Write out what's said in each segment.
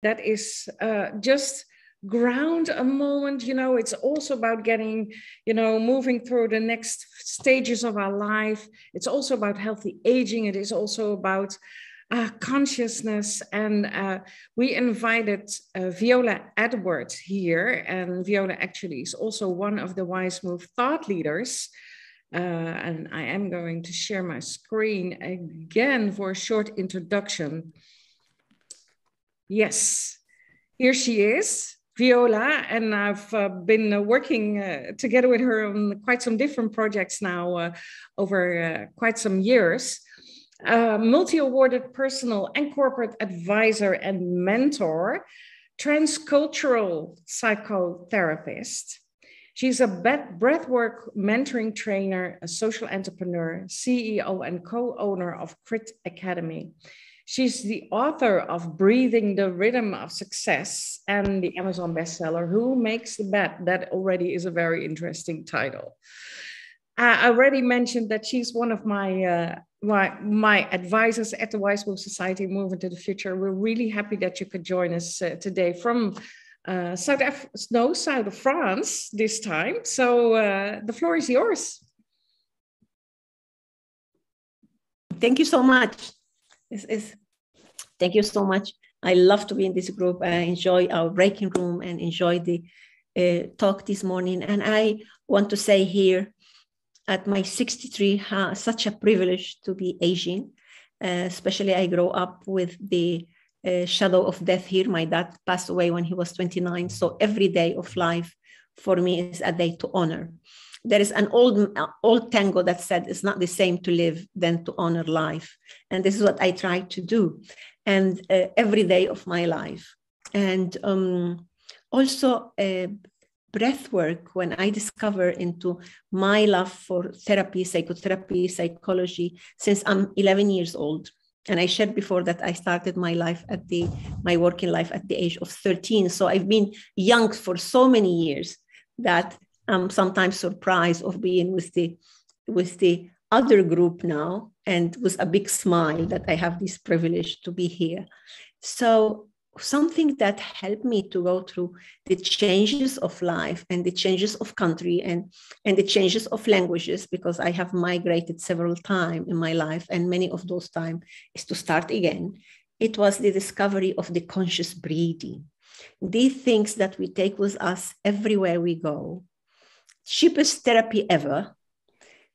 that is just ground a moment. You know, it's also about getting, you know, moving through the next stages of our life. It's also about healthy aging. It is also about consciousness. And we invited Viola Edward here. And Viola actually is also one of the Wise Move thought leaders. And I am going to share my screen again for a short introduction. Yes, here she is, Viola, and I've been working together with her on quite some different projects now over quite some years. Multi-awarded personal and corporate advisor and mentor, transcultural psychotherapist. She's a breathwork mentoring trainer, a social entrepreneur, CEO and co-owner of Crit Academy. She's the author of Breathing the Rhythm of Success and the Amazon bestseller, Who Makes the Bed? That already is a very interesting title. I already mentioned that she's one of my advisors at the Wise Move Society Moving to the Future. We're really happy that you could join us today from south of France this time. So the floor is yours. Thank you so much. Thank you so much. I love to be in this group. I enjoy our breaking room and enjoy the talk this morning. And I want to say here at my 63, such a privilege to be Asian. Especially I grew up with the shadow of death here. My dad passed away when he was 29. So every day of life for me is a day to honor. There is an old tango that said it's not the same to live than to honor life. And this is what I try to do. And every day of my life. And also breath work, when I discover into my love for therapy, psychotherapy, psychology, since I'm 11 years old. And I shared before that I started my life my working life at the age of 13. So I've been young for so many years that I'm sometimes surprised of being with the other group now, and with a big smile that I have this privilege to be here. So something that helped me to go through the changes of life and the changes of country and the changes of languages, because I have migrated several times in my life, and many of those times is to start again. It was the discovery of the conscious breathing. These things that we take with us everywhere we go, cheapest therapy ever,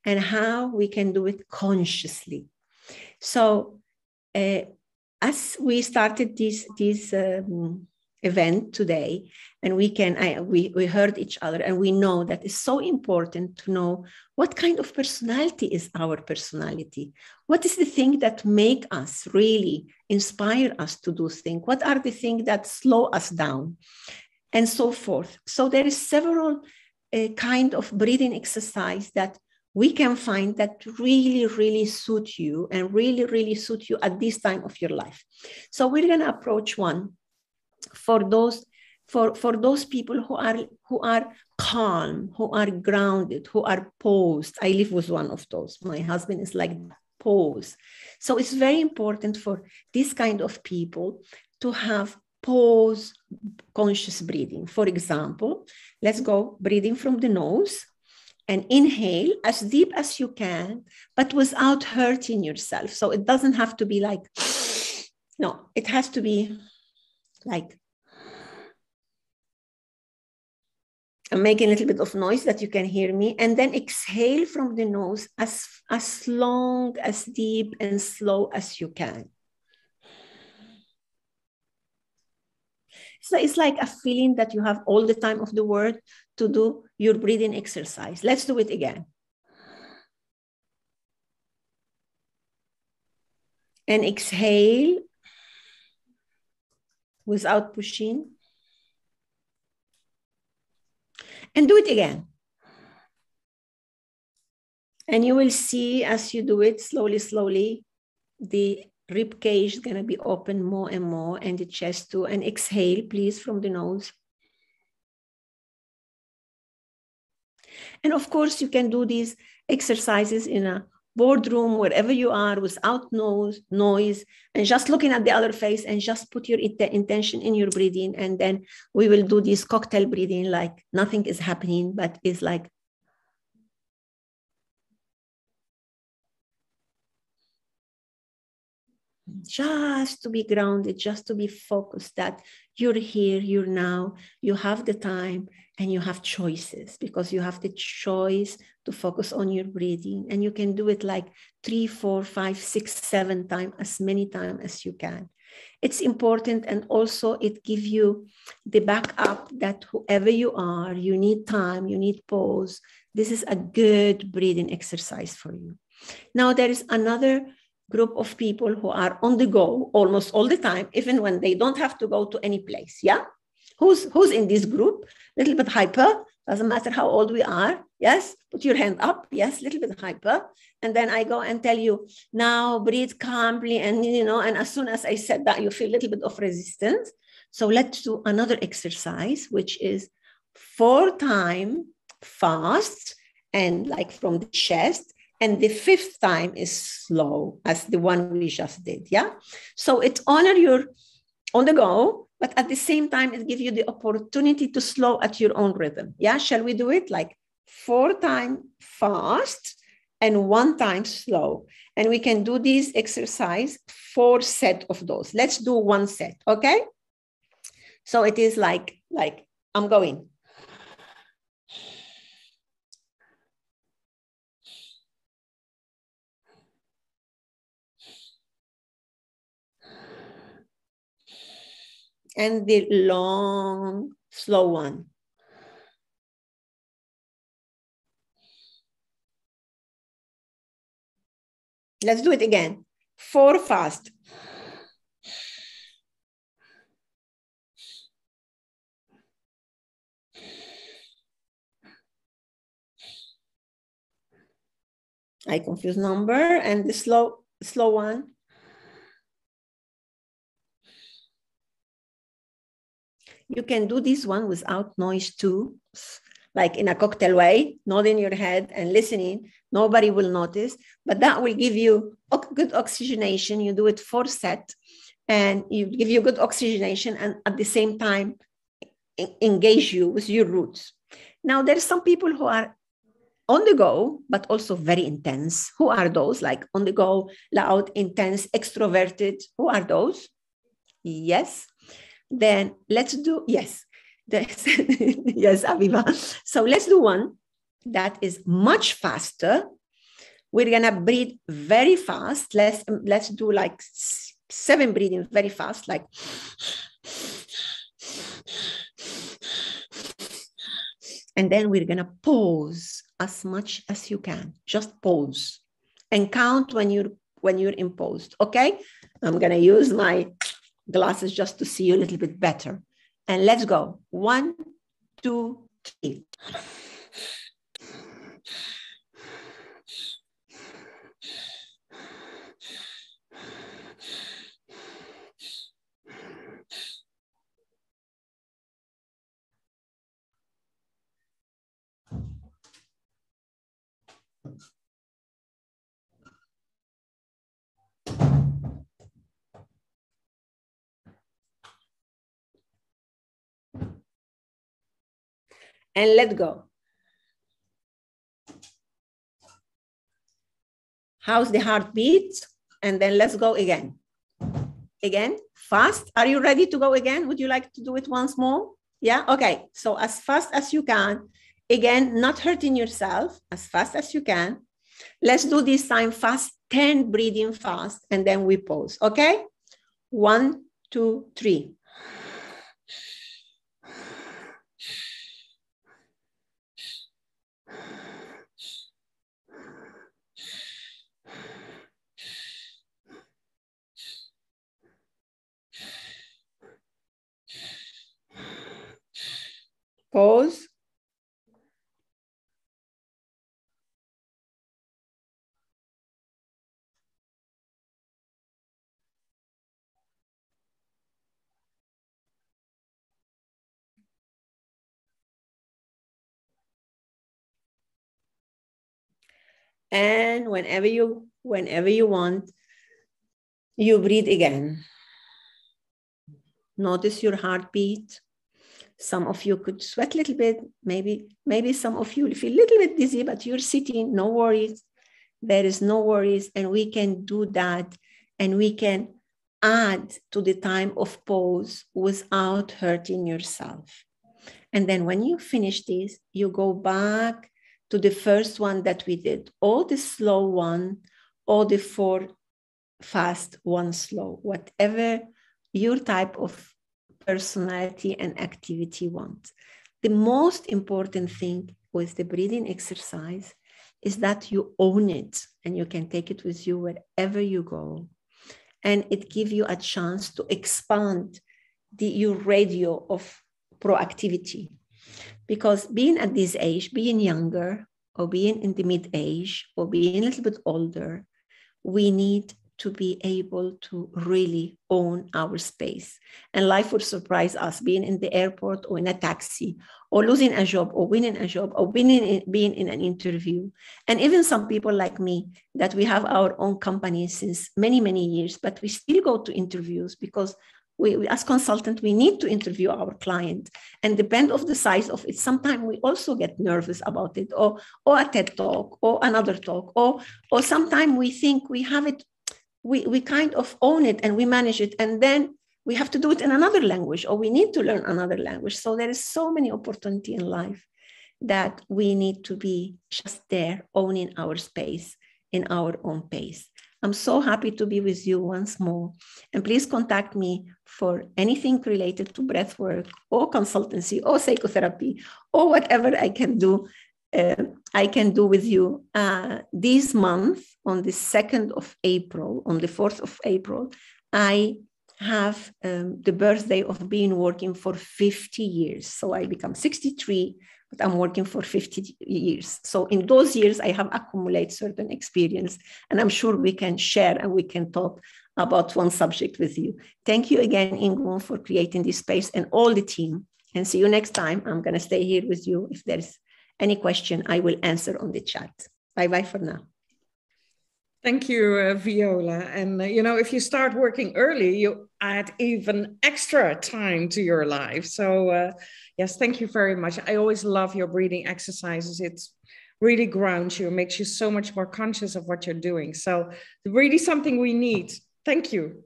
and how we can do it consciously. So as we started this event today, and we heard each other, and we know that it's so important to know what kind of personality is our personality. What is the thing that make us really inspire us to do things? What are the things that slow us down, and so forth. So there is several kind of breathing exercise that we can find that really, really suit you and really, really suit you at this time of your life. So we're going to approach one for those people who are calm, who are grounded, who are posed. I live with one of those. My husband is like pose. So it's very important for this kind of people to have pause conscious breathing. For example, let's go breathing from the nose and inhale as deep as you can, but without hurting yourself. So it doesn't have to be like, no, it has to be like, I'm making a little bit of noise that you can hear me, and then exhale from the nose as long, as deep and slow as you can. So it's like a feeling that you have all the time of the world to do your breathing exercise. Let's do it again. And exhale without pushing. And do it again. And you will see as you do it slowly, slowly, the rib cage is going to be open more and more, and the chest too. And exhale, please, from the nose. And of course, you can do these exercises in a boardroom, wherever you are, without noise, and just looking at the other face, and just put your intention in your breathing. And then we will do this cocktail breathing, like nothing is happening, but it's like just to be grounded, just to be focused that you're here, you're now, you have the time, and you have choices, because you have the choice to focus on your breathing. And you can do it like 3, 4, 5, 6, 7 times, as many times as you can. It's important. And also it gives you the backup that whoever you are, you need time, you need pause. This is a good breathing exercise for you. Now, there is another group of people who are on the go almost all the time, even when they don't have to go to any place. Yeah. Who's in this group? A little bit hyper. Doesn't matter how old we are. Yes. Put your hand up. Yes. A little bit hyper. And then I go and tell you, now breathe calmly. And, and as soon as I said that, you feel a little bit of resistance. So let's do another exercise, which is 4 times fast and like from the chest. And the 5th time is slow, as the one we just did. Yeah. So it honors your on the go, but at the same time, it gives you the opportunity to slow at your own rhythm. Yeah. Shall we do it? Like 4 times fast and 1 time slow. And we can do this exercise 4 sets of those. Let's do 1 set. Okay. So it is like I'm going. And the long, slow one. Let's do it again. 4 fast. I confuse number. And the slow one. You can do this one without noise too, like in a cocktail way, nodding your head and listening. Nobody will notice, but that will give you good oxygenation. You do it 4 sets and you give you good oxygenation, and at the same time, engage you with your roots. Now, there are some people who are on the go, but also very intense. Who are those? Like on the go, loud, intense, extroverted. Who are those? Yes. Then let's do, yes, yes, Aviva. So let's do one that is much faster. We're gonna breathe very fast. Let's do like 7 breathing very fast, like. And then we're gonna pause as much as you can. Just pause and count when you're imposed. Okay, I'm gonna use my glasses just to see you a little bit better. And let's go. 1, 2, 3. And let go. How's the heartbeat? And then let's go again. Again, fast. Are you ready to go again? Would you like to do it once more? Yeah, okay. So as fast as you can. Again, not hurting yourself, as fast as you can. Let's do this time fast, 10 breathing fast, and then we pause, okay? 1, 2, 3. Pause. And whenever you want, you breathe again. Notice your heartbeat. Some of you could sweat a little bit. Maybe some of you feel a little bit dizzy, but you're sitting, no worries. There is no worries. And we can do that. And we can add to the time of pause without hurting yourself. And then when you finish this, you go back to the first one that we did, or the slow one, or the 4 fast, 1 slow, whatever your type of personality and activity wants. The most important thing with the breathing exercise is that you own it and you can take it with you wherever you go. And it gives you a chance to expand your radio of proactivity. Because being at this age, being younger, or being in the mid-age, or being a little bit older, we need to be able to really own our space. And life will surprise us, being in the airport or in a taxi, or losing a job, or winning a job, or being in an interview. And even some people like me, that we have our own company since many, many years, but we still go to interviews because we as consultant, we need to interview our client, and depend of the size of it. Sometimes we also get nervous about it, or a TED talk, or another talk, or sometimes we think we have it, we kind of own it and we manage it, and then we have to do it in another language, or we need to learn another language. So there is so many opportunity in life that we need to be just there, owning our space in our own pace. I'm so happy to be with you once more. And please contact me for anything related to breathwork or consultancy or psychotherapy or whatever I can do. With you this month on the 2nd of April, on the 4th of April, I have the birthday of being working for 50 years. So I become 63, but I'm working for 50 years. So in those years, I have accumulated certain experience, and I'm sure we can share and we can talk about one subject with you. Thank you again, Ingun, for creating this space, and all the team. And see you next time. I'm going to stay here with you. If there's any question, I will answer on the chat. Bye-bye for now. Thank you, Viola. And, if you start working early, you add even extra time to your life. So, yes, thank you very much. I always love your breathing exercises. It's really grounds you, makes you so much more conscious of what you're doing. So really something we need. Thank you.